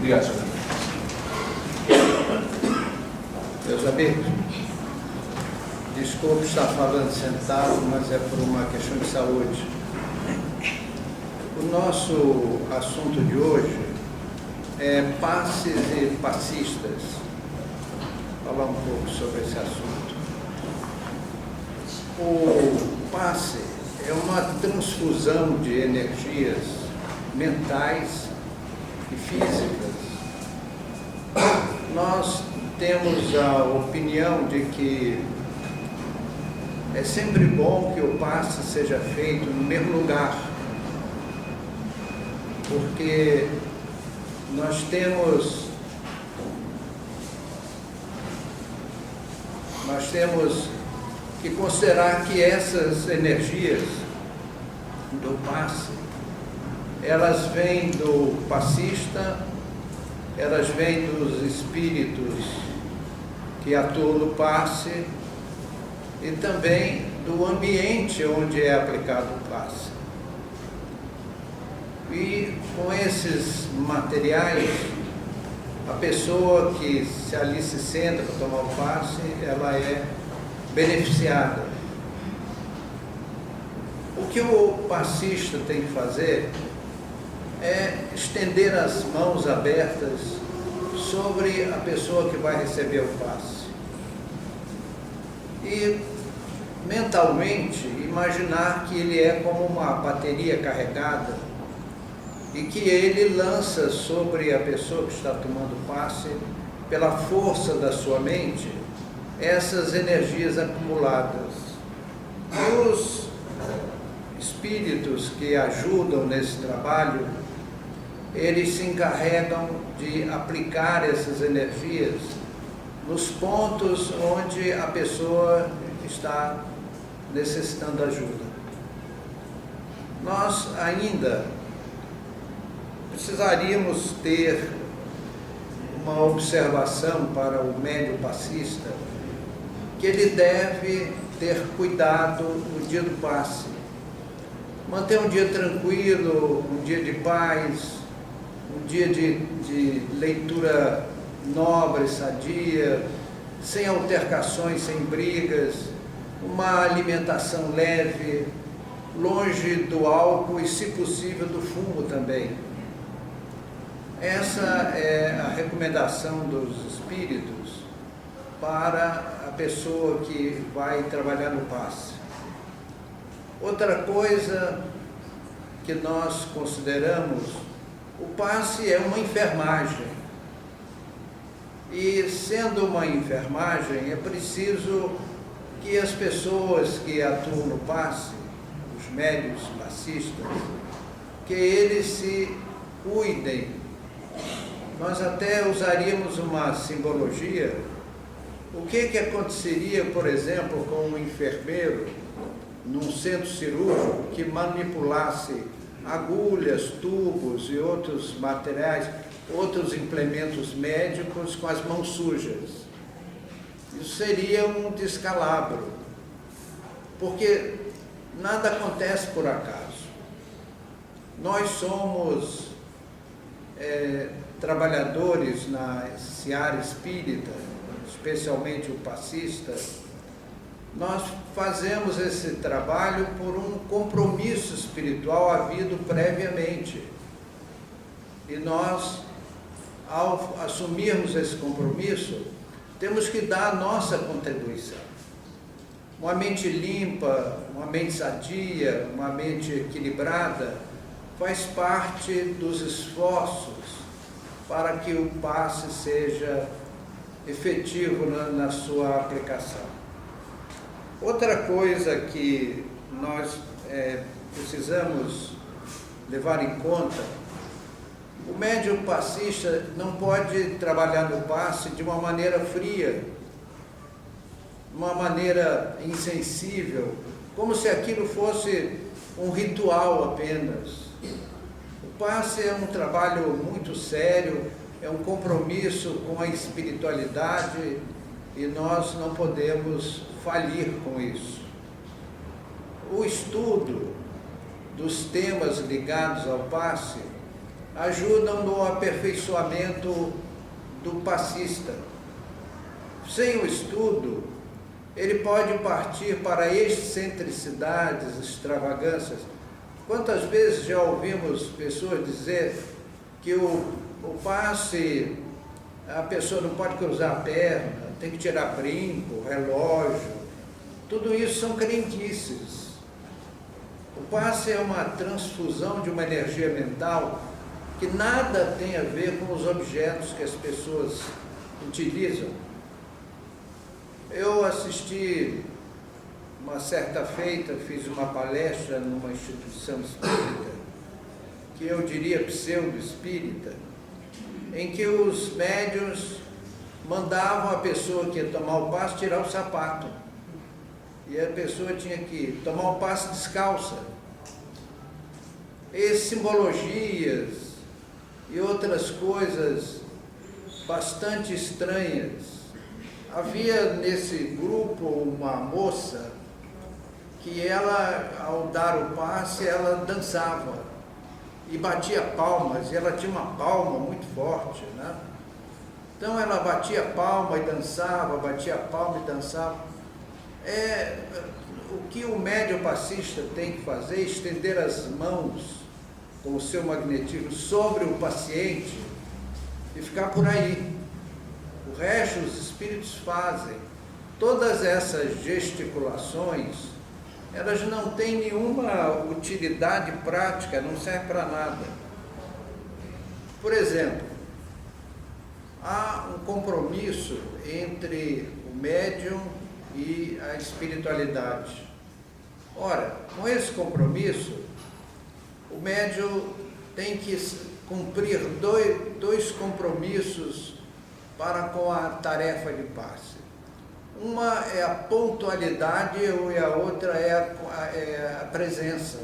Obrigado, senhor. Meus amigos, desculpe estar falando sentado, mas é por uma questão de saúde. O nosso assunto de hoje é passes e passistas. Vou falar um pouco sobre esse assunto. O passe é uma transfusão de energias mentais e físicas. Nós temos a opinião de que é sempre bom que o passe seja feito no mesmo lugar, porque nós temos que considerar que essas energias do passe, elas vêm do passista, elas vêm dos espíritos que atuam no passe e também do ambiente onde é aplicado o passe. E com esses materiais, a pessoa que se ali se senta para tomar o passe, ela é beneficiada. O que o passista tem que fazer é estender as mãos abertas sobre a pessoa que vai receber o passe. E mentalmente imaginar que ele é como uma bateria carregada e que ele lança sobre a pessoa que está tomando o passe, pela força da sua mente, essas energias acumuladas. E os espíritos que ajudam nesse trabalho, eles se encarregam de aplicar essas energias nos pontos onde a pessoa está necessitando ajuda. Nós ainda precisaríamos ter uma observação para o médium passista, que ele deve ter cuidado no dia do passe. Manter um dia tranquilo, um dia de paz, um dia de leitura nobre, sadia, sem altercações, sem brigas, uma alimentação leve, longe do álcool e, se possível, do fumo também. Essa é a recomendação dos espíritos para a pessoa que vai trabalhar no passe. Outra coisa que nós consideramos, o passe é uma enfermagem. E sendo uma enfermagem, é preciso que as pessoas que atuam no passe, os médiuns passistas, que eles se cuidem. Nós até usaríamos uma simbologia. O que aconteceria, por exemplo, com um enfermeiro num centro cirúrgico que manipulasse agulhas, tubos e outros materiais, outros implementos médicos com as mãos sujas? Isso seria um descalabro, porque nada acontece por acaso. Nós somos trabalhadores na seara espírita, especialmente o passista. Nós fazemos esse trabalho por um compromisso espiritual havido previamente. E nós, ao assumirmos esse compromisso, temos que dar a nossa contribuição. Uma mente limpa, uma mente sadia, uma mente equilibrada, faz parte dos esforços para que o passe seja efetivo na sua aplicação. Outra coisa que nós precisamos levar em conta, o médium passista não pode trabalhar no passe de uma maneira fria, uma maneira insensível, como se aquilo fosse um ritual apenas. O passe é um trabalho muito sério, é um compromisso com a espiritualidade e nós não podemos falir com isso. O estudo dos temas ligados ao passe ajudam no aperfeiçoamento do passista. Sem o estudo, ele pode partir para excentricidades, extravagâncias. Quantas vezes já ouvimos pessoas dizer que o passe, a pessoa não pode cruzar a perna, tem que tirar brinco, relógio, tudo isso são crendices. O passe é uma transfusão de uma energia mental que nada tem a ver com os objetos que as pessoas utilizam. Eu assisti, uma certa feita, fiz uma palestra numa instituição espírita, que eu diria pseudo-espírita, em que os médiuns mandavam a pessoa que ia tomar o passe tirar o sapato. E a pessoa tinha que tomar o passe descalça. E simbologias e outras coisas bastante estranhas. Havia nesse grupo uma moça que ela, ao dar o passe, ela dançava e batia palmas, e ela tinha uma palma muito forte, né? Então ela batia palma e dançava, batia palma e dançava. O que o médium passista tem que fazer é estender as mãos com o seu magnetismo sobre o paciente e ficar por aí. O resto os espíritos fazem. Todas essas gesticulações, elas não têm nenhuma utilidade prática, não servem para nada. Por exemplo, há um compromisso entre o médium e a espiritualidade. Ora, com esse compromisso, o médium tem que cumprir dois compromissos para com a tarefa de passe. Uma é a pontualidade e a outra é a presença.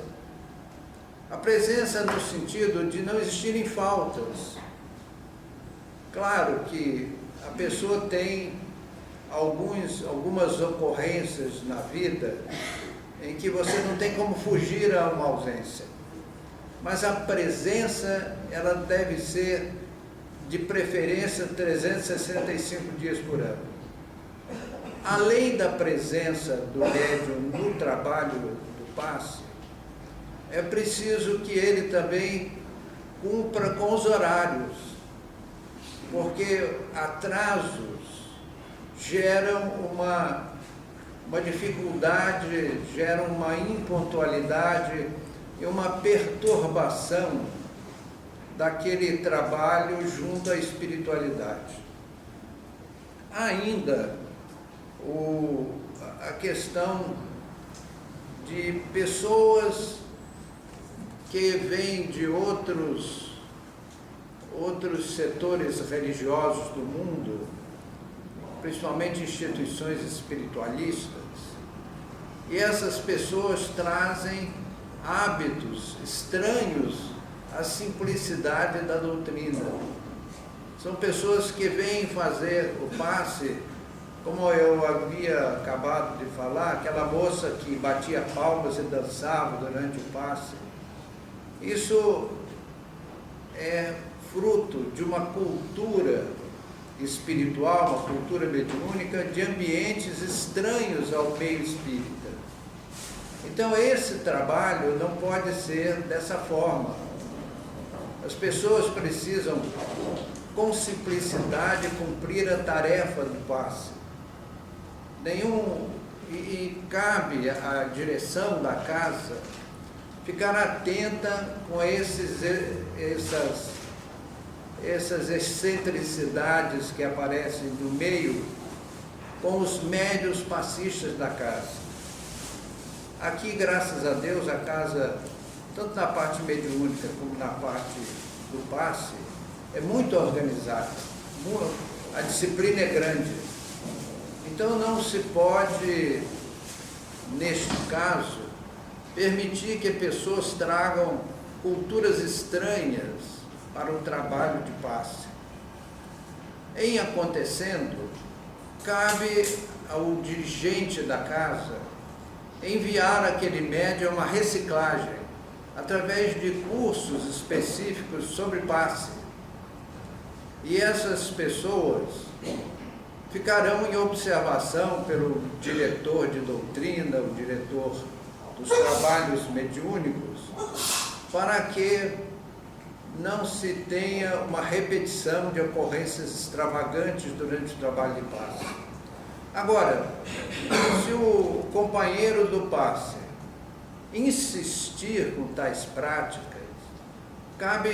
A presença no sentido de não existirem faltas. Claro que a pessoa tem algumas ocorrências na vida em que você não tem como fugir a uma ausência. Mas a presença, ela deve ser, de preferência, 365 dias por ano. Além da presença do médium no trabalho do passe, é preciso que ele também cumpra com os horários, porque atrasos geram uma dificuldade, geram uma impontualidade e uma perturbação daquele trabalho junto à espiritualidade. Ainda a questão de pessoas que vêm de outros setores religiosos do mundo, principalmente instituições espiritualistas, e essas pessoas trazem hábitos estranhos à simplicidade da doutrina. São pessoas que vêm fazer o passe, como eu havia acabado de falar, aquela moça que batia palmas e dançava durante o passe. Isso é fruto de uma cultura espiritual, uma cultura mediúnica de ambientes estranhos ao meio espírita. Então esse trabalho não pode ser dessa forma. As pessoas precisam, com simplicidade, cumprir a tarefa do passe. E cabe à direção da casa ficar atenta com essas excentricidades que aparecem no meio com os médios passistas da casa. Aqui, graças a Deus, a casa, tanto na parte mediúnica como na parte do passe, é muito organizada. A disciplina é grande. Então não se pode, neste caso, permitir que pessoas tragam culturas estranhas para o trabalho de passe. Em acontecendo, cabe ao dirigente da casa enviar aquele médium a uma reciclagem, através de cursos específicos sobre passe. E essas pessoas ficarão em observação pelo diretor de doutrina, o diretor dos trabalhos mediúnicos, para que não se tenha uma repetição de ocorrências extravagantes durante o trabalho de passe. Agora, se o companheiro do passe insistir com tais práticas, cabe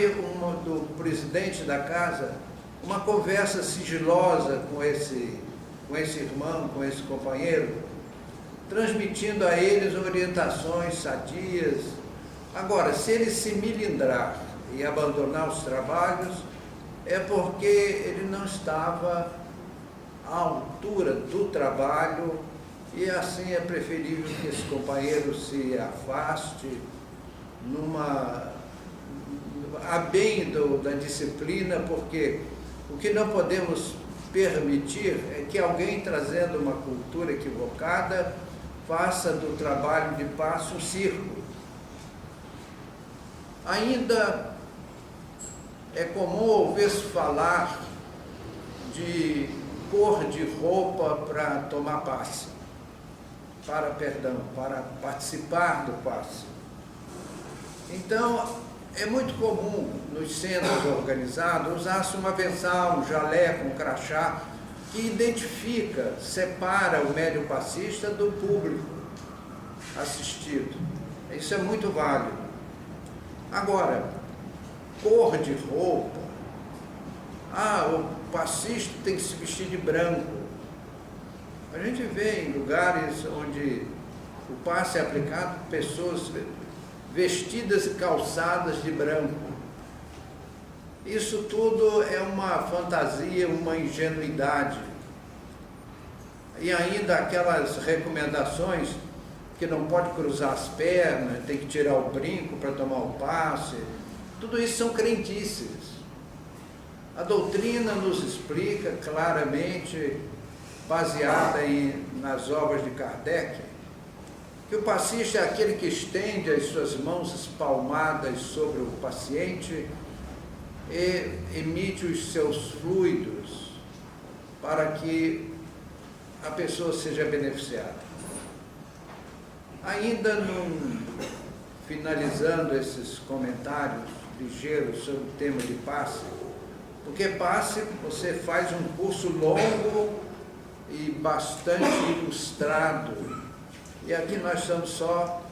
do presidente da casa uma conversa sigilosa com esse irmão, com esse companheiro, transmitindo a eles orientações sadias. Agora, se ele se melindrar e abandonar os trabalhos, é porque ele não estava à altura do trabalho, e assim é preferível que esse companheiro se afaste a bem da disciplina, porque o que não podemos permitir é que alguém, trazendo uma cultura equivocada, faça do trabalho de passe um circo. Ainda é comum ouvir-se falar de cor de roupa para tomar passe, para participar do passe. Então, é muito comum nos centros organizados usar-se um avençal, um jaleco, um crachá, que identifica, separa o médium passista do público assistido. Isso é muito válido. Agora, cor de roupa, o passista tem que se vestir de branco. A gente vê em lugares onde o passe é aplicado por pessoas vestidas e calçadas de branco. Isso tudo é uma fantasia, uma ingenuidade. E ainda aquelas recomendações que não pode cruzar as pernas, tem que tirar o brinco para tomar o passe. Tudo isso são crendices. A doutrina nos explica claramente, baseada nas obras de Kardec, que o passista é aquele que estende as suas mãos espalmadas sobre o paciente e emite os seus fluidos para que a pessoa seja beneficiada. Ainda finalizando esses comentários ligeiros sobre o tema de passe, porque passe você faz um curso longo e bastante ilustrado, e aqui nós estamos só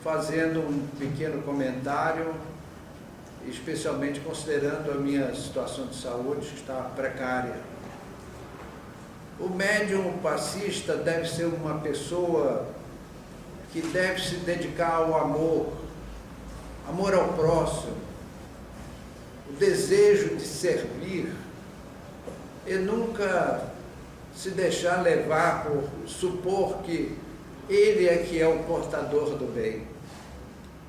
fazendo um pequeno comentário, especialmente considerando a minha situação de saúde, que está precária. O médium passista deve ser uma pessoa que deve se dedicar ao amor ao próximo, o desejo de servir, e nunca se deixar levar por supor que ele é que é o portador do bem.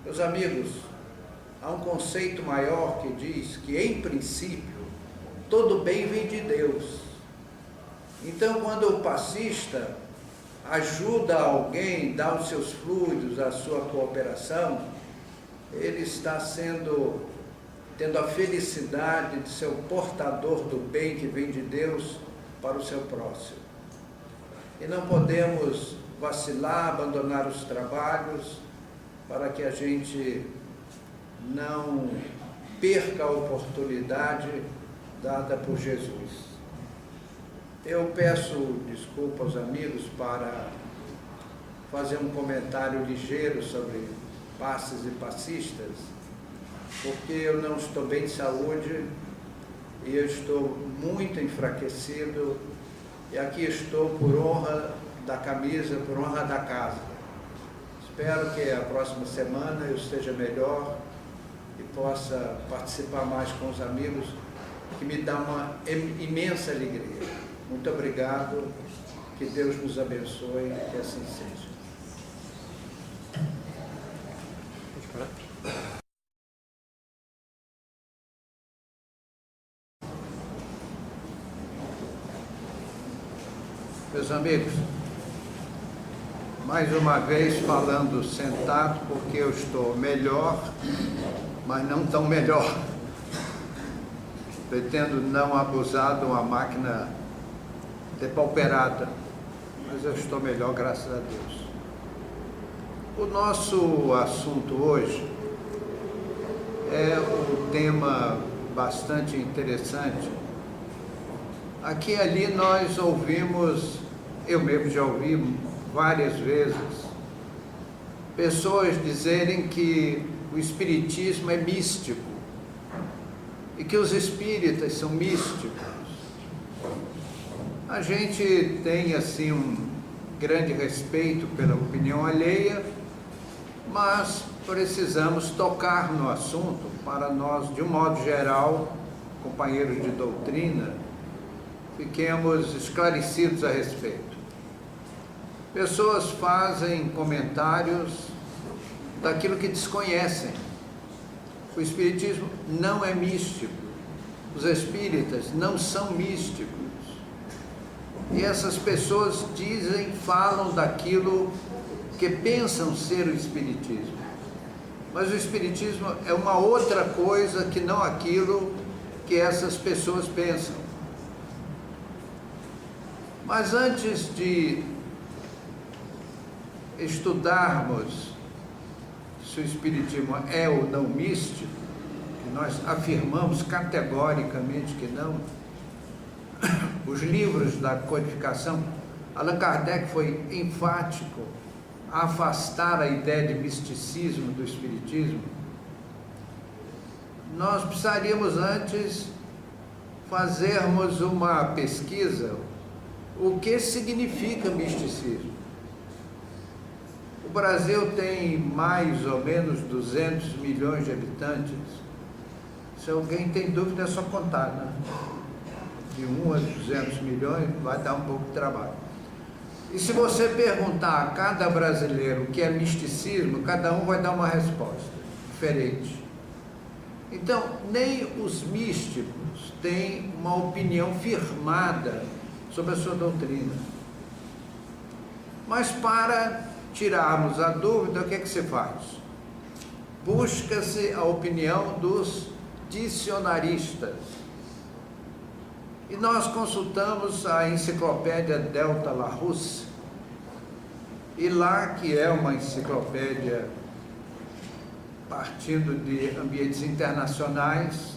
Meus amigos, há um conceito maior que diz que, em princípio, todo bem vem de Deus. Então, quando o passista ajuda alguém, dá os seus fluidos, a sua cooperação, ele está tendo a felicidade de ser o portador do bem que vem de Deus para o seu próximo. E não podemos vacilar, abandonar os trabalhos, para que a gente não perca a oportunidade dada por Jesus. Eu peço desculpa aos amigos para fazer um comentário ligeiro sobre passes e passistas, porque eu não estou bem de saúde e eu estou muito enfraquecido, e aqui estou por honra da camisa, por honra da casa. Espero que a próxima semana eu esteja melhor e possa participar mais com os amigos, que me dá uma imensa alegria. Muito obrigado, que Deus nos abençoe, que assim seja. Meus amigos, mais uma vez falando sentado, porque eu estou melhor, mas não tão melhor. Pretendo não abusar de uma máquina depauperada, mas eu estou melhor, graças a Deus. O nosso assunto hoje é um tema bastante interessante. Aqui e ali nós ouvimos, eu mesmo já ouvi várias vezes, pessoas dizerem que o espiritismo é místico e que os espíritas são místicos. A gente tem assim um grande respeito pela opinião alheia, mas precisamos tocar no assunto para nós, de um modo geral, companheiros de doutrina, fiquemos esclarecidos a respeito. Pessoas fazem comentários daquilo que desconhecem. O espiritismo não é místico, os espíritas não são místicos. E essas pessoas dizem, falam daquilo que pensam ser o espiritismo. Mas o espiritismo é uma outra coisa que não aquilo que essas pessoas pensam. Mas antes de estudarmos se o espiritismo é ou não místico, que nós afirmamos categoricamente que não, os livros da codificação, Allan Kardec foi enfático a afastar a ideia de misticismo do espiritismo. Nós precisaríamos antes fazermos uma pesquisa, o que significa misticismo. O Brasil tem mais ou menos 200 milhões de habitantes. Se alguém tem dúvida é só contar, né? De 1 a 200 milhões vai dar um pouco de trabalho. E se você perguntar a cada brasileiro o que é misticismo, cada um vai dar uma resposta diferente. Então, nem os místicos têm uma opinião firmada sobre a sua doutrina. Mas para tirarmos a dúvida, o que é que se faz? Busca-se a opinião dos dicionaristas. E nós consultamos a enciclopédia Delta Larousse, e lá, que é uma enciclopédia partindo de ambientes internacionais,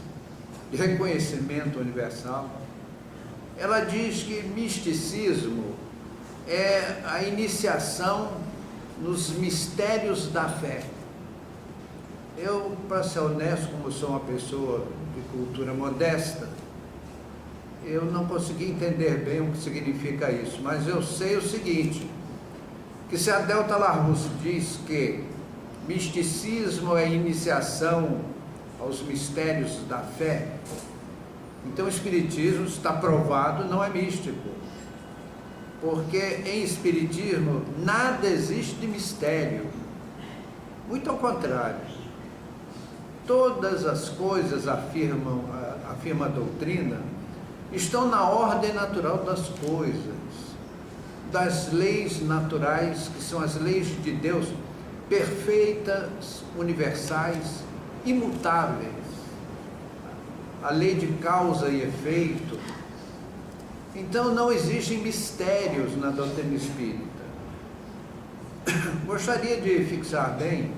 de reconhecimento universal, ela diz que misticismo é a iniciação nos mistérios da fé. Eu, para ser honesto, como sou uma pessoa de cultura modesta, eu não consegui entender bem o que significa isso, mas eu sei o seguinte, que se a Delta Larousse diz que misticismo é iniciação aos mistérios da fé, então o espiritismo está provado, não é místico, porque em espiritismo nada existe de mistério, muito ao contrário, todas as coisas, afirma a doutrina, estão na ordem natural das coisas, das leis naturais, que são as leis de Deus, perfeitas, universais, imutáveis. A lei de causa e efeito. Então não existem mistérios na doutrina espírita. Gostaria de fixar bem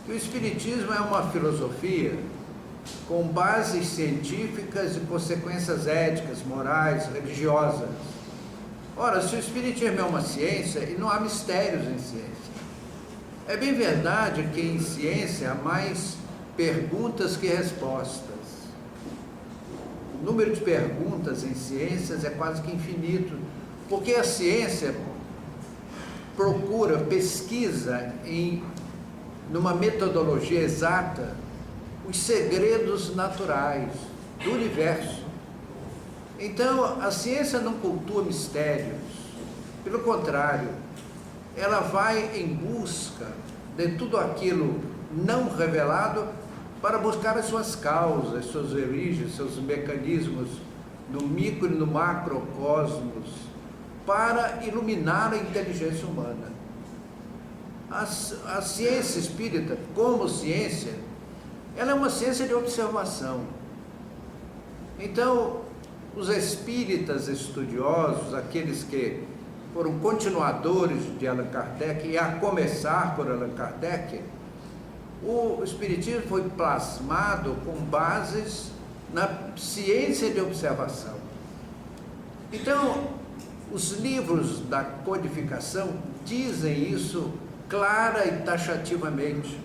que o espiritismo é uma filosofia com bases científicas e consequências éticas, morais, religiosas. Ora, se o espiritismo é uma ciência, e não há mistérios em ciência. É bem verdade que em ciência há mais perguntas que respostas. O número de perguntas em ciências é quase que infinito, porque a ciência procura, pesquisa numa metodologia exata os segredos naturais do universo. Então, a ciência não cultua mistérios, pelo contrário, ela vai em busca de tudo aquilo não revelado para buscar as suas causas, suas origens, seus mecanismos no micro e no macrocosmos, para iluminar a inteligência humana. A ciência espírita, como ciência, ela é uma ciência de observação. Então, os espíritas estudiosos, aqueles que foram continuadores de Allan Kardec, e a começar por Allan Kardec, o espiritismo foi plasmado com bases na ciência de observação. Então, os livros da codificação dizem isso clara e taxativamente.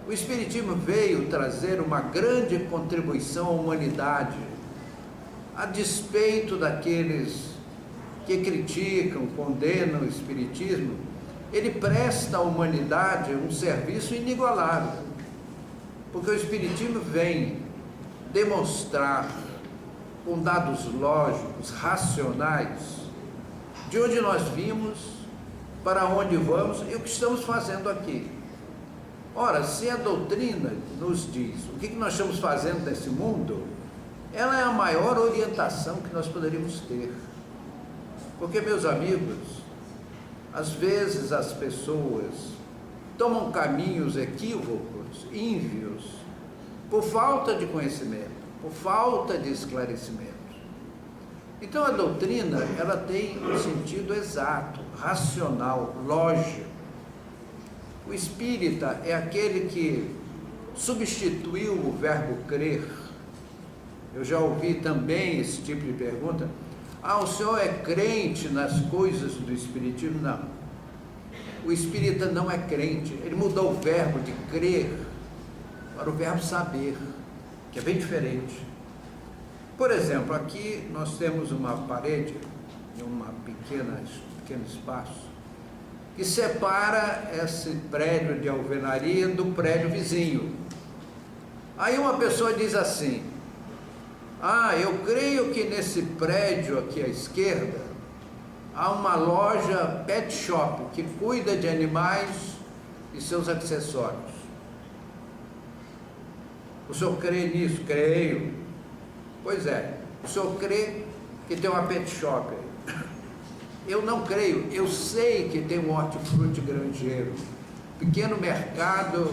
O espiritismo veio trazer uma grande contribuição à humanidade, a despeito daqueles que criticam, condenam o espiritismo. Ele presta à humanidade um serviço inigualável, porque o espiritismo vem demonstrar com dados lógicos, racionais, de onde nós vimos, para onde vamos e o que estamos fazendo aqui. Ora, se a doutrina nos diz o que nós estamos fazendo nesse mundo, ela é a maior orientação que nós poderíamos ter. Porque, meus amigos, às vezes as pessoas tomam caminhos equívocos, ínvios, por falta de conhecimento, por falta de esclarecimento. Então a doutrina, ela tem um sentido exato, racional, lógico. O espírita é aquele que substituiu o verbo crer. Eu já ouvi também esse tipo de pergunta. O senhor é crente nas coisas do espiritismo? Não. O espírita não é crente. Ele mudou o verbo de crer para o verbo saber, que é bem diferente. Por exemplo, aqui nós temos uma parede, um pequeno espaço, que separa esse prédio de alvenaria do prédio vizinho. Aí uma pessoa diz assim: eu creio que nesse prédio aqui à esquerda há uma loja pet shop que cuida de animais e seus acessórios. O senhor crê nisso? Creio. Pois é, o senhor crê que tem uma pet shop? Eu não creio. Eu sei que tem um hortifruti granjeiro, pequeno mercado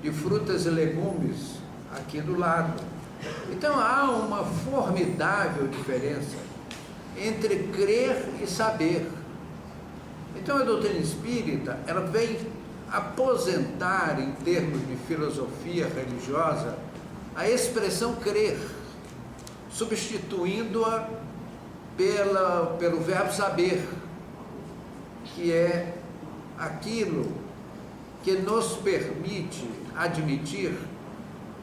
de frutas e legumes aqui do lado. Então há uma formidável diferença entre crer e saber. Então a doutrina espírita, ela vem aposentar, em termos de filosofia religiosa, a expressão crer, substituindo-a pelo verbo saber, que é aquilo que nos permite admitir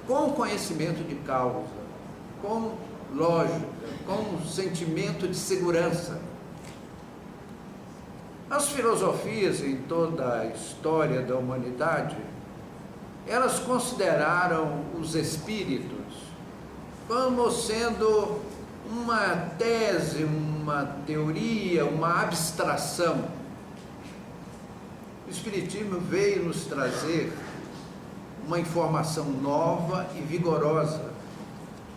com conhecimento de causa, com lógica, com sentimento de segurança. As filosofias em toda a história da humanidade, elas consideraram os espíritos como sendo uma tese, uma teoria, uma abstração. O espiritismo veio nos trazer uma informação nova e vigorosa,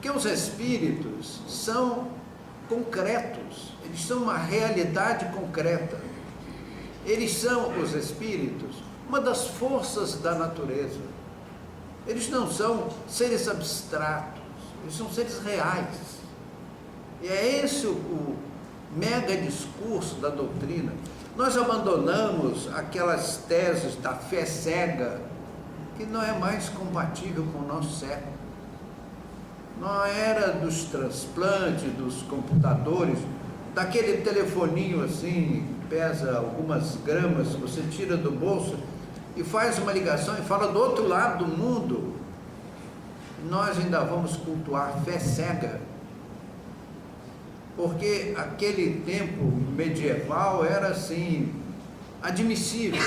que os espíritos são concretos, eles são uma realidade concreta. Eles são, os espíritos, uma das forças da natureza. Eles não são seres abstratos, eles são seres reais. E é esse o mega discurso da doutrina. Nós abandonamos aquelas teses da fé cega, que não é mais compatível com o nosso século. Na era dos transplantes, dos computadores, daquele telefoninho assim, pesa algumas gramas, você tira do bolso e faz uma ligação e fala do outro lado do mundo. Nós ainda vamos cultuar fé cega, porque aquele tempo medieval era assim, admissível.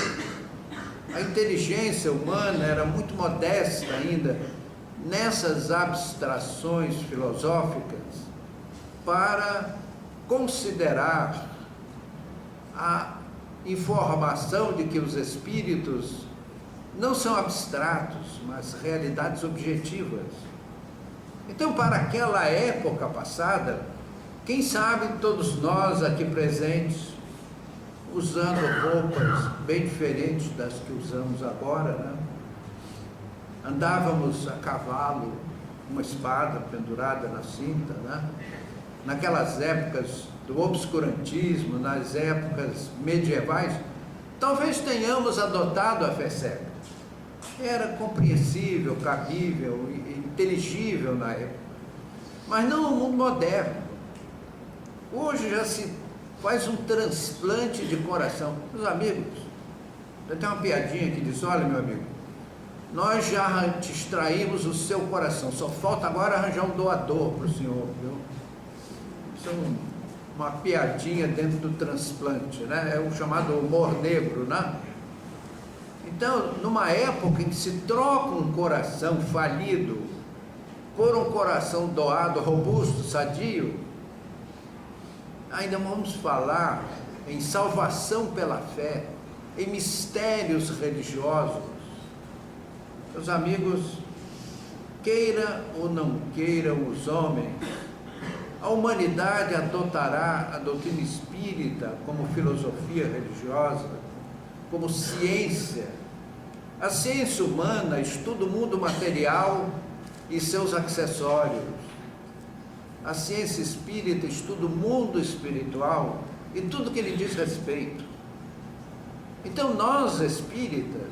A inteligência humana era muito modesta ainda nessas abstrações filosóficas para considerar a informação de que os espíritos não são abstratos, mas realidades objetivas. Então, para aquela época passada, quem sabe todos nós aqui presentes, usando roupas bem diferentes das que usamos agora, né? Andávamos a cavalo, uma espada pendurada na cinta, né? Naquelas épocas do obscurantismo, nas épocas medievais, talvez tenhamos adotado a fé cega. Era compreensível, cabível, inteligível na época, mas não no mundo moderno. Hoje já se faz um transplante de coração. Meus amigos, eu tenho uma piadinha que diz: olha, meu amigo, nós já te extraímos o seu coração, só falta agora arranjar um doador para o senhor, viu? Isso é uma piadinha dentro do transplante, né? É o chamado humor negro, né? Então, numa época em que se troca um coração falido por um coração doado, robusto, sadio, ainda vamos falar em salvação pela fé, em mistérios religiosos. Meus amigos, queira ou não queiram os homens, a humanidade adotará a doutrina espírita como filosofia religiosa, como ciência. A ciência humana estuda o mundo material e seus acessórios. A ciência espírita estuda o mundo espiritual e tudo que ele diz respeito. Então nós espíritas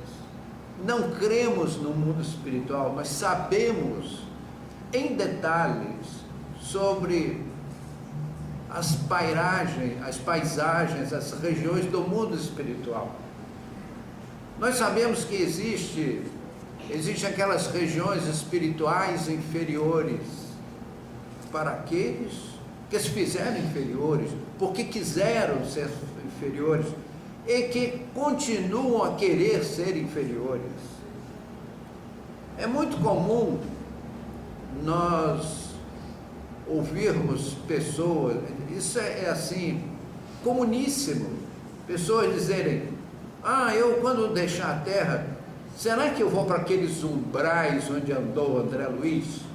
não cremos no mundo espiritual, mas sabemos em detalhes sobre as paisagens, as regiões do mundo espiritual. Nós sabemos que existem aquelas regiões espirituais inferiores para aqueles que se fizeram inferiores, porque quiseram ser inferiores e que continuam a querer ser inferiores. É muito comum nós ouvirmos pessoas, isso é assim, comuníssimo, pessoas dizerem: eu quando deixar a terra, será que eu vou para aqueles umbrais onde andou André Luiz?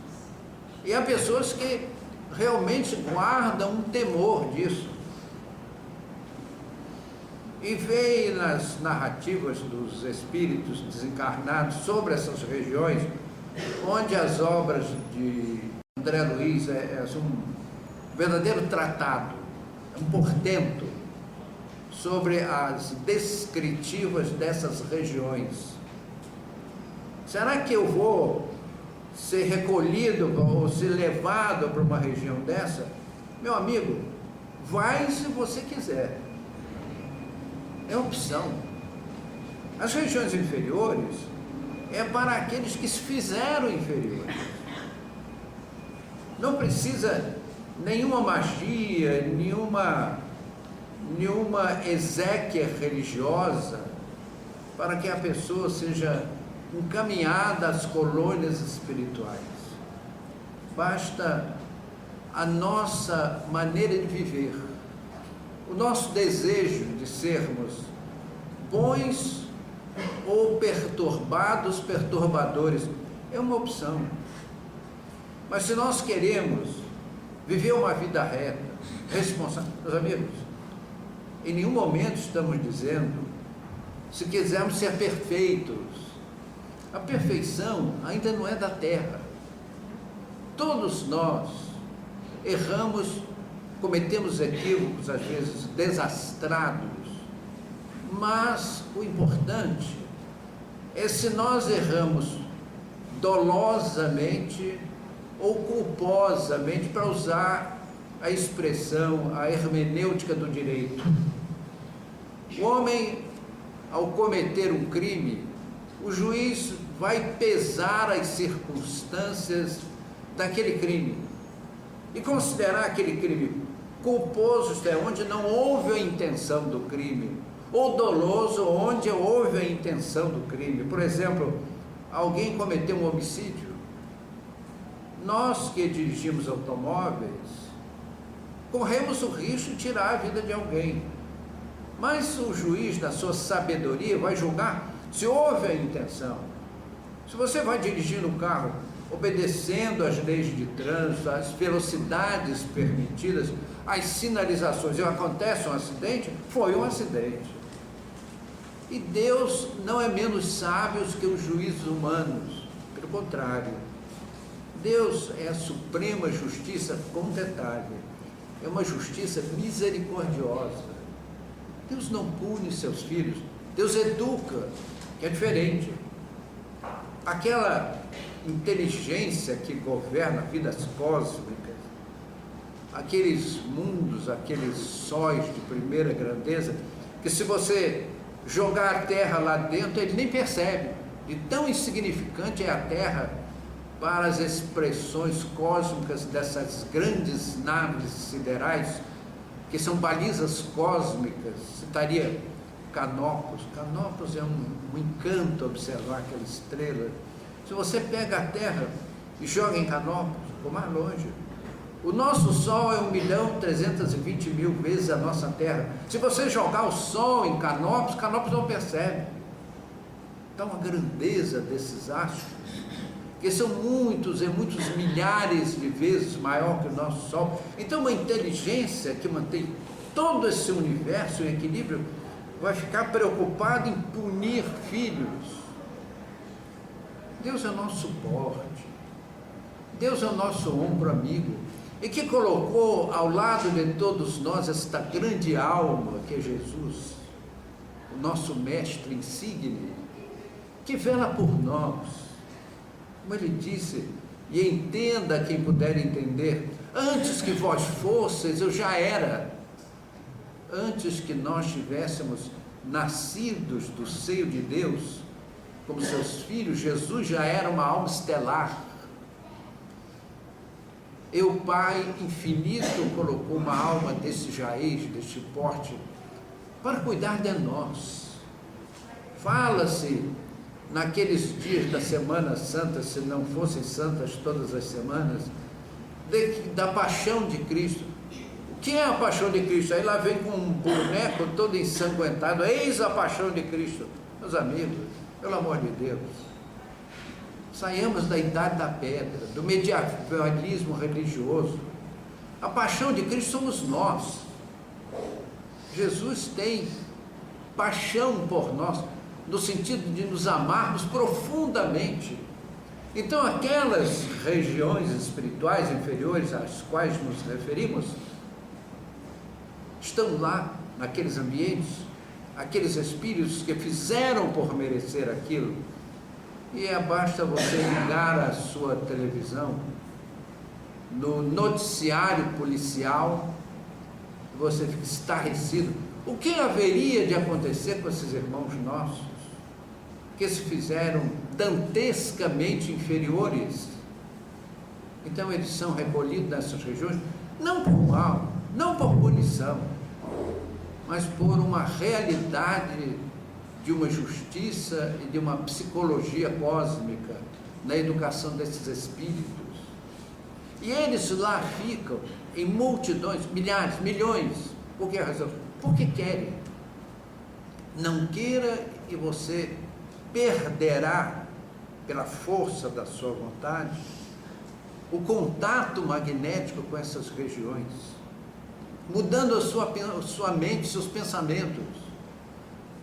E há pessoas que realmente guardam um temor disso. E veem nas narrativas dos espíritos desencarnados sobre essas regiões, onde as obras de André Luiz é um verdadeiro tratado, um portento sobre as descritivas dessas regiões. Será que eu vou ser recolhido ou ser levado para uma região dessa? Meu amigo, vai se você quiser. É opção. As regiões inferiores é para aqueles que se fizeram inferiores. Não precisa nenhuma magia, nenhuma exéquia religiosa para que a pessoa seja encaminhada às colônias espirituais. Basta a nossa maneira de viver, o nosso desejo de sermos bons ou perturbadores, é uma opção. Mas se nós queremos viver uma vida reta, responsável, meus amigos, em nenhum momento estamos dizendo, se quisermos ser perfeitos, a perfeição ainda não é da terra. Todos nós erramos, cometemos equívocos, às vezes desastrados, mas o importante é se nós erramos dolosamente ou culposamente, para usar a expressão, a hermenêutica do direito. O homem, ao cometer um crime, o juiz vai pesar as circunstâncias daquele crime e considerar aquele crime culposo, isto é, onde não houve a intenção do crime, ou doloso, onde houve a intenção do crime. Por exemplo, alguém cometeu um homicídio, nós que dirigimos automóveis corremos o risco de tirar a vida de alguém, mas o juiz, na sua sabedoria, vai julgar se houve a intenção. Se você vai dirigindo o carro obedecendo às leis de trânsito, às velocidades permitidas, às sinalizações, e acontece um acidente, foi um acidente. E Deus não é menos sábio que os juízes humanos, pelo contrário. Deus é a suprema justiça, com um detalhe, é uma justiça misericordiosa. Deus não pune seus filhos, Deus educa, que é diferente. Aquela inteligência que governa vidas cósmicas, aqueles mundos, aqueles sóis de primeira grandeza, que se você jogar a Terra lá dentro, ele nem percebe, de tão insignificante é a Terra para as expressões cósmicas dessas grandes naves siderais, que são balizas cósmicas. Citaria Canopus. Canopus é um encanto observar aquela estrela. Se você pega a Terra e joga em Canopus, ficou mais longe. O nosso Sol é 1.320.000 vezes a nossa Terra. Se você jogar o Sol em Canopus, Canopus não percebe. Então a grandeza desses astros, que são muitos e muitos milhares de vezes maior que o nosso Sol. Então uma inteligência que mantém todo esse universo em equilíbrio vai ficar preocupado em punir filhos. Deus é o nosso suporte, Deus é o nosso ombro amigo, e que colocou ao lado de todos nós esta grande alma que é Jesus, o nosso mestre insigne, que vela por nós. Como ele disse, e entenda quem puder entender, antes que vós fosseis, eu já era. Antes que nós tivéssemos nascidos do seio de Deus, como seus filhos, Jesus já era uma alma estelar. E o Pai infinito colocou uma alma desse jaez, deste porte, para cuidar de nós. Fala-se naqueles dias da Semana Santa, se não fossem santas todas as semanas, da paixão de Cristo. O que é a paixão de Cristo? Aí lá vem com um boneco todo ensanguentado, eis a paixão de Cristo. Meus amigos, pelo amor de Deus, saiamos da idade da pedra, do medievalismo religioso. A paixão de Cristo somos nós. Jesus tem paixão por nós, no sentido de nos amarmos profundamente. Então aquelas regiões espirituais inferiores às quais nos referimos, estão lá, naqueles ambientes, aqueles espíritos que fizeram por merecer aquilo. E basta você ligar a sua televisão, no noticiário policial, você fica estarrecido. O que haveria de acontecer com esses irmãos nossos, que se fizeram dantescamente inferiores? Então eles são recolhidos nessas regiões, não por mal, não por punição, mas por uma realidade de uma justiça e de uma psicologia cósmica na educação desses espíritos. E eles lá ficam em multidões, milhares, milhões. Por que razão? Porque querem. Não queira e você perderá, pela força da sua vontade, o contato magnético com essas regiões, mudando a sua mente, seus pensamentos.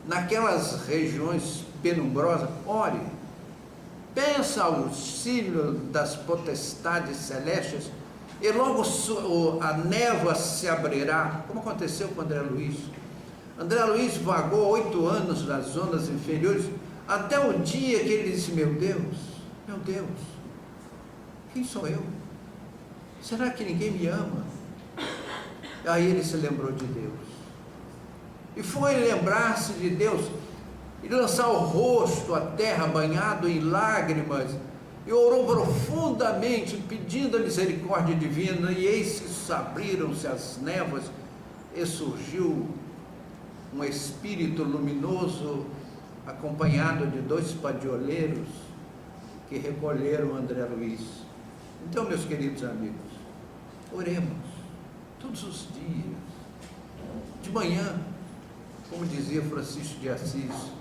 Naquelas regiões penumbrosas, ore, pensa ao auxílio das potestades celestes, e logo a névoa se abrirá, como aconteceu com André Luiz. André Luiz vagou 8 anos nas zonas inferiores, até o dia que ele disse: meu Deus, quem sou eu? Será que ninguém me ama? Aí ele se lembrou de Deus, e foi lembrar-se de Deus, e lançar o rosto à terra banhado em lágrimas, e orou profundamente, pedindo a misericórdia divina, e eis que abriram-se as névoas, e surgiu um espírito luminoso, acompanhado de 2 padioleiros, que recolheram André Luiz. Então, meus queridos amigos, oremos, todos os dias, de manhã, como dizia Francisco de Assis,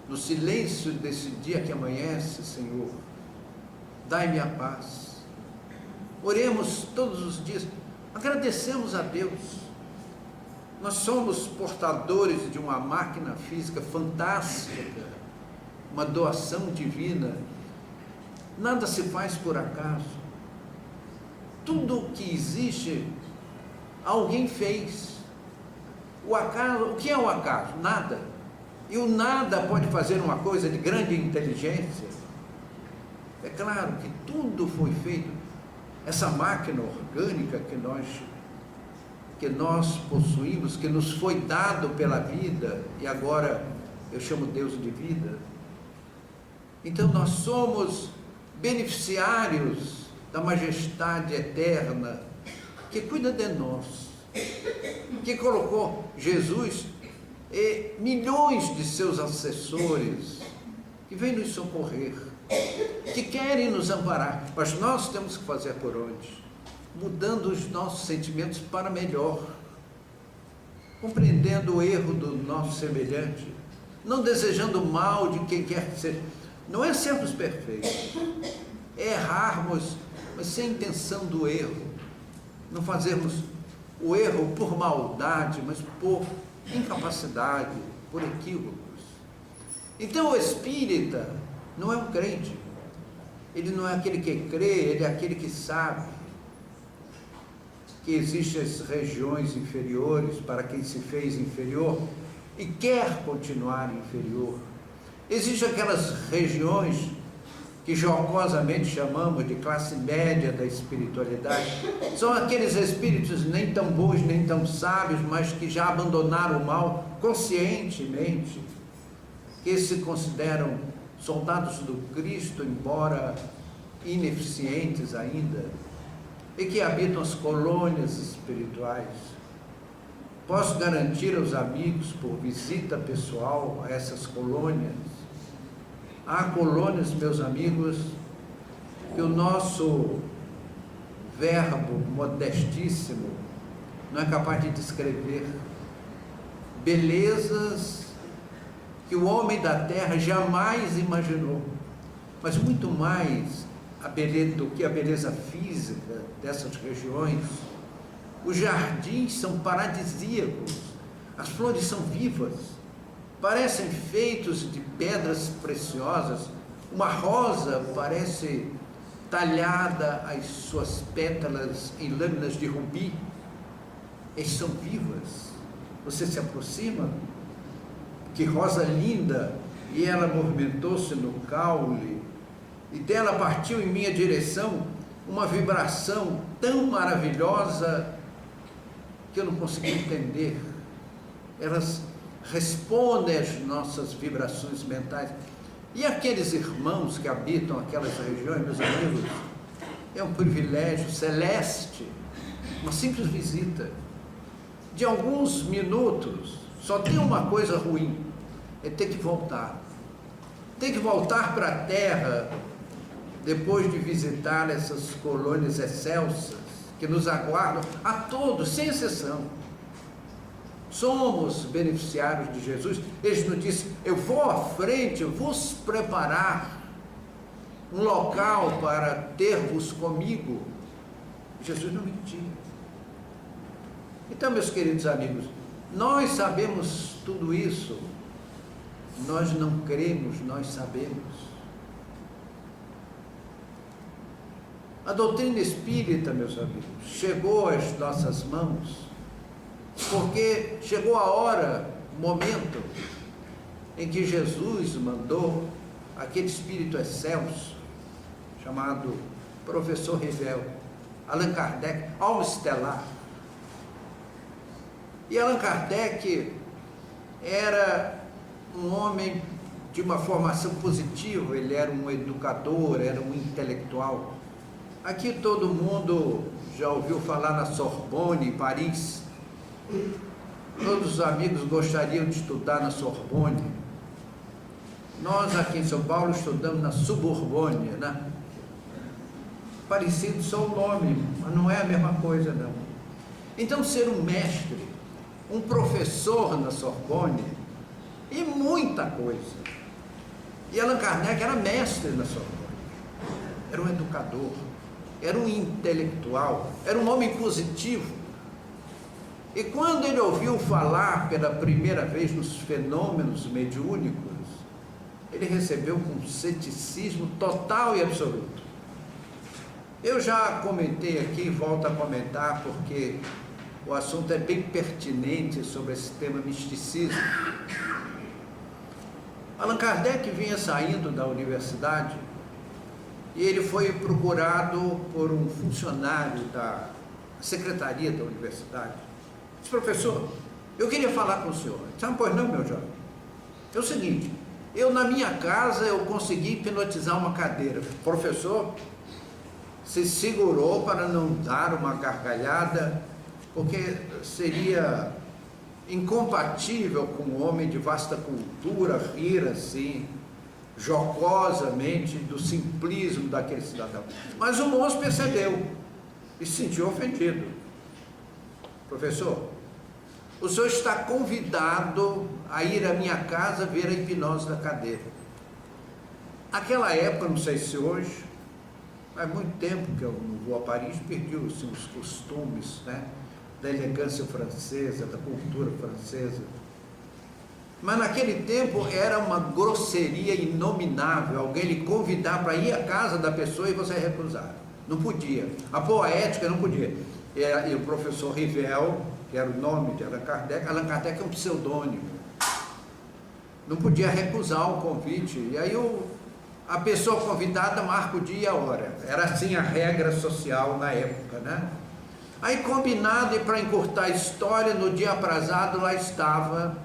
no silêncio desse dia que amanhece, Senhor, dai-me a paz. Oremos todos os dias, agradecemos a Deus. Nós somos portadores de uma máquina física fantástica, uma doação divina. Nada se faz por acaso. Tudo o que existe, alguém fez. O acaso, o que é o acaso? Nada. E o nada pode fazer uma coisa de grande inteligência. É claro que tudo foi feito. Essa máquina orgânica que nós possuímos, que nos foi dado pela vida, e agora eu chamo Deus de vida. Então nós somos beneficiários da majestade eterna que cuida de nós, que colocou Jesus e milhões de seus assessores que vêm nos socorrer, que querem nos amparar, mas nós temos que fazer por onde? Mudando os nossos sentimentos para melhor, compreendendo o erro do nosso semelhante, não desejando o mal de quem quer que seja. Não é sermos perfeitos, é errarmos, mas sem intenção do erro, não fazermos o erro por maldade, mas por incapacidade, por equívocos. Então o espírita não é um crente, ele não é aquele que crê, ele é aquele que sabe que existem as regiões inferiores para quem se fez inferior e quer continuar inferior. Existem aquelas regiões que jocosamente chamamos de classe média da espiritualidade. São aqueles espíritos nem tão bons, nem tão sábios, mas que já abandonaram o mal conscientemente, que se consideram soldados do Cristo, embora ineficientes ainda, e que habitam as colônias espirituais. Posso garantir aos amigos, por visita pessoal a essas colônias, há colônias, meus amigos, que o nosso verbo modestíssimo não é capaz de descrever. Belezas que o homem da terra jamais imaginou, mas muito mais a beleza do que a beleza física dessas regiões. Os jardins são paradisíacos, as flores são vivas, parecem feitos de pedras preciosas. Uma rosa parece talhada, as suas pétalas em lâminas de rubi, elas são vivas. Você se aproxima, que rosa linda, e ela movimentou-se no caule, e dela partiu em minha direção uma vibração tão maravilhosa que eu não consegui entender. Elas respondem às nossas vibrações mentais. E aqueles irmãos que habitam aquelas regiões, meus amigos, é um privilégio celeste, uma simples visita de alguns minutos. Só tem uma coisa ruim, é ter que voltar. Tem que voltar para a terra depois de visitar essas colônias excelsas que nos aguardam a todos, sem exceção. Somos beneficiários de Jesus. Ele nos disse: eu vou à frente, eu vou preparar um local para ter-vos comigo. Jesus não mentiu. Então, meus queridos amigos, nós sabemos tudo isso, nós não cremos, nós sabemos. A doutrina espírita, meus amigos, chegou às nossas mãos porque chegou a hora, o momento em que Jesus mandou aquele espírito excelso chamado professor Rivel, Allan Kardec, alma estelar. E Allan Kardec era um homem de uma formação positiva, ele era um educador, era um intelectual. Aqui todo mundo já ouviu falar na Sorbonne, em Paris. Todos os amigos gostariam de estudar na Sorbonne. Nós aqui em São Paulo estudamos na Sorbonne, né? Parecido só o nome, mas não é a mesma coisa, não. Então, ser um mestre, um professor na Sorbonne, e muita coisa, E Allan Kardec era mestre na sua coisa, era um educador, era um intelectual, era um homem positivo. E quando ele ouviu falar pela primeira vez nos fenômenos mediúnicos, ele recebeu com um ceticismo total e absoluto. Eu já comentei aqui e volto a comentar porque o assunto é bem pertinente sobre esse tema misticismo. Allan Kardec vinha saindo da universidade e ele foi procurado por um funcionário da secretaria da universidade. Disse: professor, eu queria falar com o senhor. Sabe, pois não, meu jovem? É o seguinte, eu na minha casa eu consegui hipnotizar uma cadeira. O professor se segurou para não dar uma gargalhada, porque seria incompatível com um homem de vasta cultura rir assim, jocosamente, do simplismo daquele cidadão. Mas o moço percebeu e se sentiu ofendido. Professor, o senhor está convidado a ir à minha casa ver a hipnose da cadeira. Naquela época, não sei se hoje, faz muito tempo que eu não vou a Paris, perdi assim, os costumes, né, da elegância francesa, da cultura francesa. Mas naquele tempo era uma grosseria inominável alguém lhe convidar para ir à casa da pessoa e você recusar. Não podia. A poética não podia. E o professor Rivel, que era o nome de Allan Kardec é um pseudônimo. Não podia recusar o convite. E aí a pessoa convidada marca o dia e a hora. Era assim a regra social na época, né? Aí combinado, e para encurtar a história, no dia aprazado lá estava,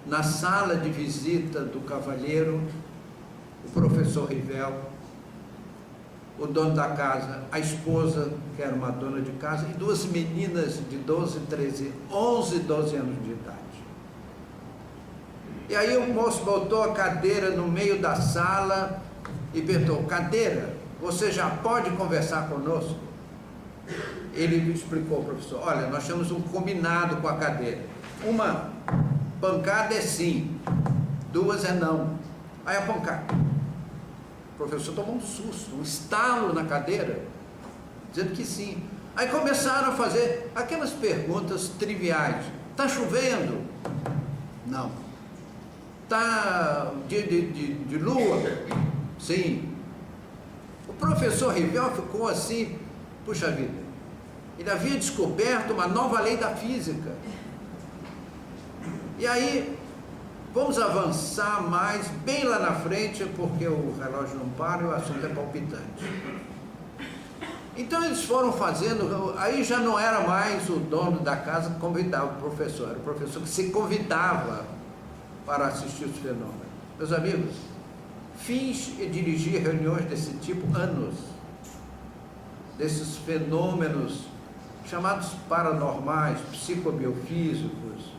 na sala de visita do cavalheiro, o professor Rivel, o dono da casa, a esposa, que era uma dona de casa, e duas meninas de 12, 13, 11, 12 anos de idade. E aí o moço botou a cadeira no meio da sala e perguntou: cadeira, você já pode conversar conosco? Ele explicou ao professor: olha, nós temos um combinado com a cadeira. Uma pancada é sim, duas é não. Aí a pancada. O professor tomou um susto, um estalo na cadeira, dizendo que sim. Aí começaram a fazer aquelas perguntas triviais: está chovendo? Não. Está de lua? Sim. O professor Rivel ficou assim, puxa vida, ele havia descoberto uma nova lei da física. E aí, vamos avançar mais, bem lá na frente, porque o relógio não para e o assunto é palpitante. Então eles foram fazendo, aí já não era mais o dono da casa que convidava o professor, era o professor que se convidava para assistir os fenômenos. Meus amigos, fiz e dirigi reuniões desse tipo anos, desses fenômenos chamados paranormais, psicobiofísicos,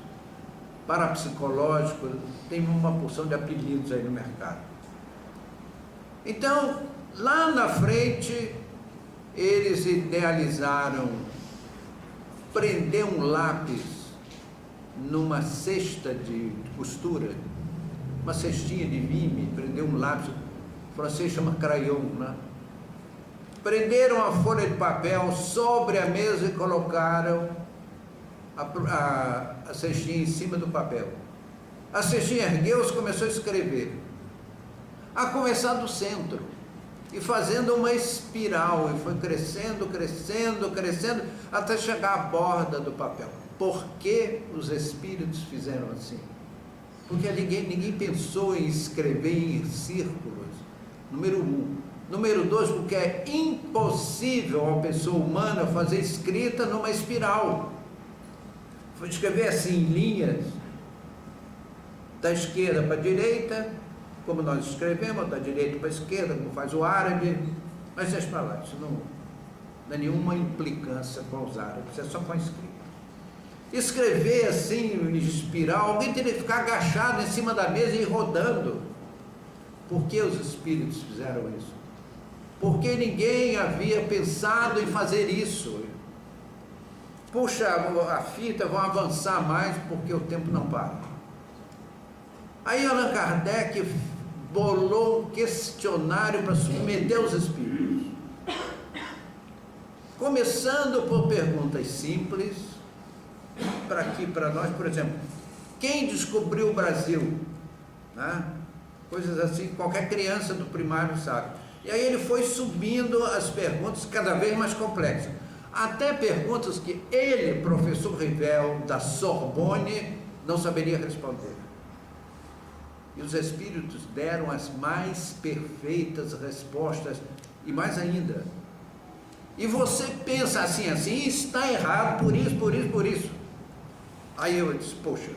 parapsicológicos, tem uma porção de apelidos aí no mercado. Então, lá na frente, eles idealizaram prender um lápis numa cesta de costura, uma cestinha de lime, prender um lápis, o francês chama crayon, né? Prenderam a folha de papel sobre a mesa e colocaram a cestinha em cima do papel. A cestinha ergueu-se e começou a escrever, a começar do centro, e fazendo uma espiral, e foi crescendo, crescendo, crescendo, até chegar à borda do papel. Por que os espíritos fizeram assim? Porque ninguém pensou em escrever em círculos, número 1. Número 2, porque é impossível a pessoa humana fazer escrita numa espiral. Foi escrever assim em linhas, da esquerda para a direita, como nós escrevemos, da direita para a esquerda, como faz o árabe, mas deixa para lá, isso não é nenhuma implicância com os árabes, é só com a escrita. Escrever assim em espiral, alguém teria que ficar agachado em cima da mesa e ir rodando. Por que os espíritos fizeram isso? Porque ninguém havia pensado em fazer isso. Puxa a fita, vão avançar mais porque o tempo não para. Aí Allan Kardec bolou um questionário para submeter aos espíritos. Começando por perguntas simples, para nós, por exemplo, quem descobriu o Brasil? Né? Coisas assim, qualquer criança do primário sabe. E aí ele foi subindo as perguntas cada vez mais complexas, até perguntas que ele, professor Rivel, da Sorbonne, não saberia responder. E os espíritos deram as mais perfeitas respostas, e mais ainda. E você pensa assim, está errado, por isso, por isso, por isso. Aí eu disse, poxa,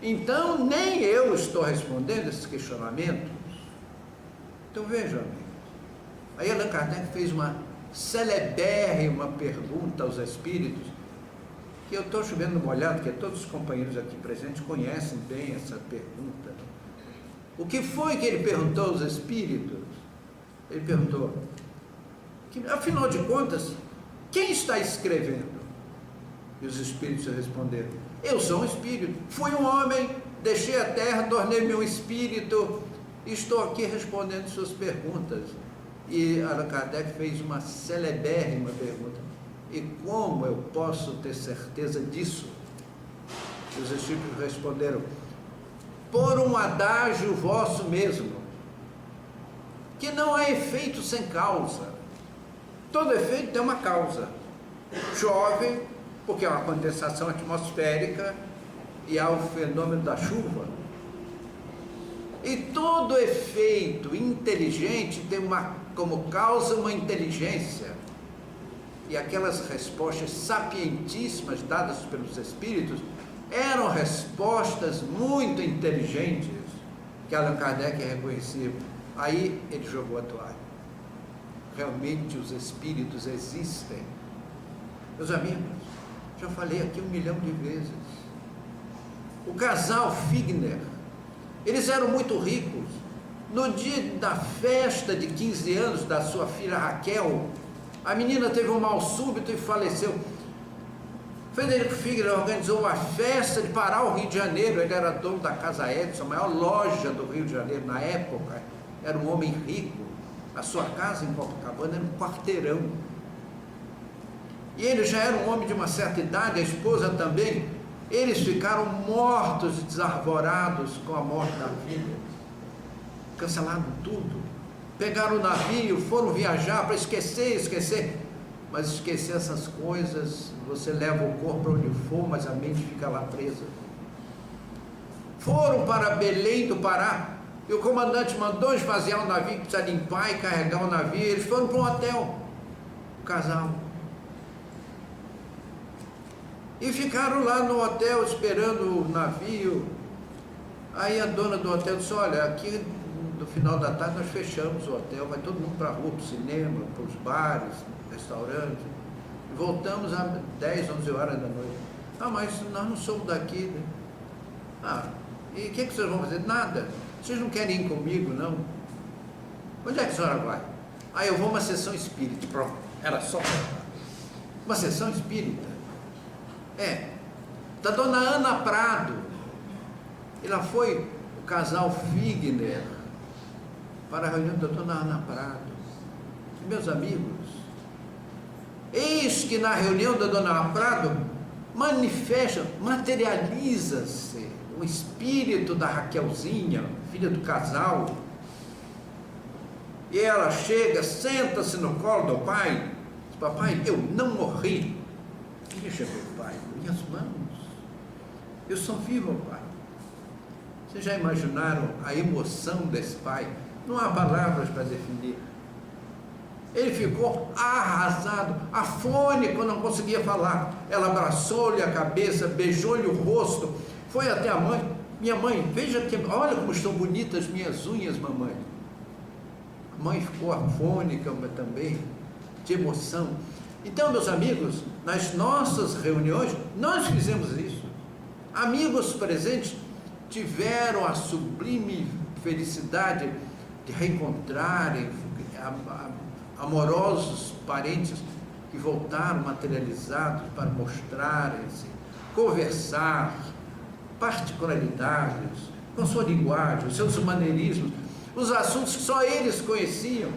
então nem eu estou respondendo esses questionamentos. Então vejam, amigos. Aí Allan Kardec fez uma celebérrima pergunta aos espíritos, que eu estou chovendo no molhado, porque todos os companheiros aqui presentes conhecem bem essa pergunta. O que foi que ele perguntou aos espíritos? Ele perguntou, afinal de contas, quem está escrevendo? E os espíritos responderam, eu sou um espírito, fui um homem, deixei a terra, tornei-me um espírito, e estou aqui respondendo suas perguntas. E Allan Kardec fez uma celebérrima pergunta, e como eu posso ter certeza disso? E os espíritos responderam, por um adágio vosso mesmo, que não há efeito sem causa. Todo efeito tem uma causa. Chove, porque é uma condensação atmosférica, e há o fenômeno da chuva. E todo efeito inteligente tem como causa uma inteligência. E aquelas respostas sapientíssimas dadas pelos espíritos eram respostas muito inteligentes, que Allan Kardec reconhecia. Aí ele jogou a toalha. Realmente os espíritos existem. Meus amigos, já falei aqui 1 milhão de vezes. O casal Figner, eles eram muito ricos. No dia da festa de 15 anos da sua filha Raquel, a menina teve um mal súbito e faleceu. Frederico Figner organizou uma festa de parar o Rio de Janeiro. Ele era dono da Casa Edson, a maior loja do Rio de Janeiro na época. Era um homem rico. A sua casa em Copacabana era um quarteirão. E ele já era um homem de uma certa idade, a esposa também. Eles ficaram mortos e desarvorados com a morte da filha. Cancelaram tudo. Pegaram o navio, foram viajar para esquecer. Mas esquecer essas coisas, você leva o corpo onde for, mas a mente fica lá presa. Foram para Belém do Pará, e o comandante mandou esvaziar o navio, que precisa limpar e carregar o navio. Eles foram para um hotel, o casal. E ficaram lá no hotel esperando o navio. Aí a dona do hotel disse, olha, aqui no final da tarde nós fechamos o hotel, vai todo mundo para a rua, para o cinema, para os bares, restaurantes. E voltamos às 10, 11 horas da noite. Ah, mas nós não somos daqui, né? Ah, e o que vocês vão fazer? Nada. Vocês não querem ir comigo, não? Onde é que a senhora vai? Ah, eu vou a uma sessão espírita. Pronto, era só uma sessão espírita. Da dona Ana Prado. Ela foi o casal Figner para a reunião da dona Ana Prado. E, meus amigos, eis que na reunião da dona Ana Prado materializa-se o espírito da Raquelzinha, filha do casal. E ela chega, senta-se no colo do pai, diz, papai, eu não morri. Deixa meu pai, minhas mãos, eu sou vivo, pai. Vocês já imaginaram a emoção desse pai? Não há palavras para definir. Ele ficou arrasado, afônico, não conseguia falar. Ela abraçou-lhe a cabeça, beijou-lhe o rosto, foi até a mãe. Minha mãe, veja que, olha como estão bonitas minhas unhas, mamãe. A mãe ficou afônica também, de emoção. Então, meus amigos, nas nossas reuniões, nós fizemos isso. Amigos presentes tiveram a sublime felicidade de reencontrarem amorosos parentes que voltaram materializados para mostrarem-se, conversar, particularidades, com sua linguagem, os seus maneirismos. os assuntos que só eles conheciam.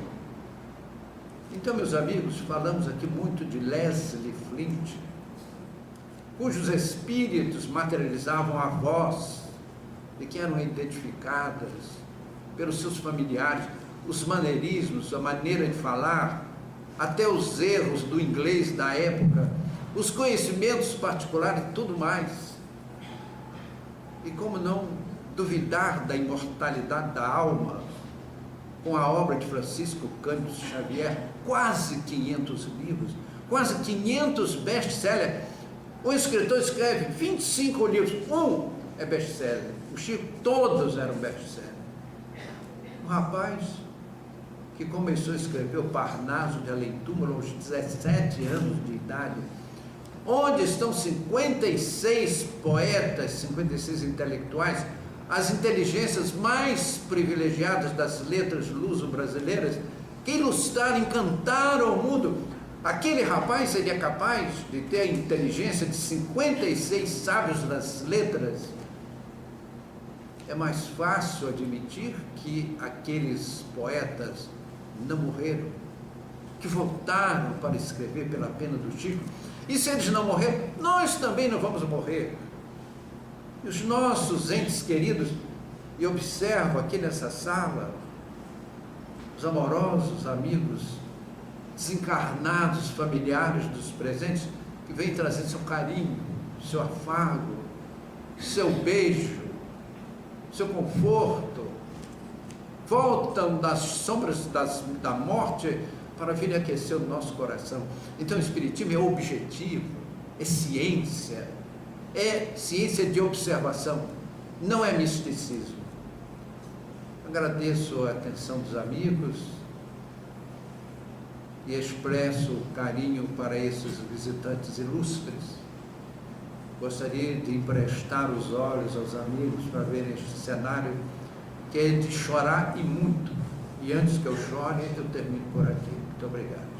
Então, meus amigos, falamos aqui muito de Leslie Flint, cujos espíritos materializavam a voz e que eram identificadas pelos seus familiares, os maneirismos, a maneira de falar, até os erros do inglês da época, os conhecimentos particulares e tudo mais. E como não duvidar da imortalidade da alma com a obra de Francisco Cândido Xavier, quase 500 livros, quase 500 best-sellers. O escritor escreve 25 livros, um é best-seller. O Chico, todos eram best-sellers. Um rapaz que começou a escrever o Parnaso de Além-Túmulo aos 17 anos de idade, onde estão 56 poetas, 56 intelectuais, as inteligências mais privilegiadas das letras luso-brasileiras, que ilustraram, encantaram o mundo. Aquele rapaz seria capaz de ter a inteligência de 56 sábios das letras? É mais fácil admitir que aqueles poetas não morreram, que voltaram para escrever pela pena do Chico. E se eles não morreram, nós também não vamos morrer. E os nossos entes queridos, e observo aqui nessa sala, os amorosos amigos, desencarnados, familiares dos presentes, que vêm trazer seu carinho, seu afago, seu beijo, seu conforto, voltam das sombras da morte para vir aquecer o nosso coração. Então o Espiritismo é objetivo, é ciência de observação, não é misticismo. Agradeço a atenção dos amigos e expresso carinho para esses visitantes ilustres. Gostaria de emprestar os olhos aos amigos para verem este cenário, que é de chorar e muito. E antes que eu chore, eu termino por aqui. Muito obrigado.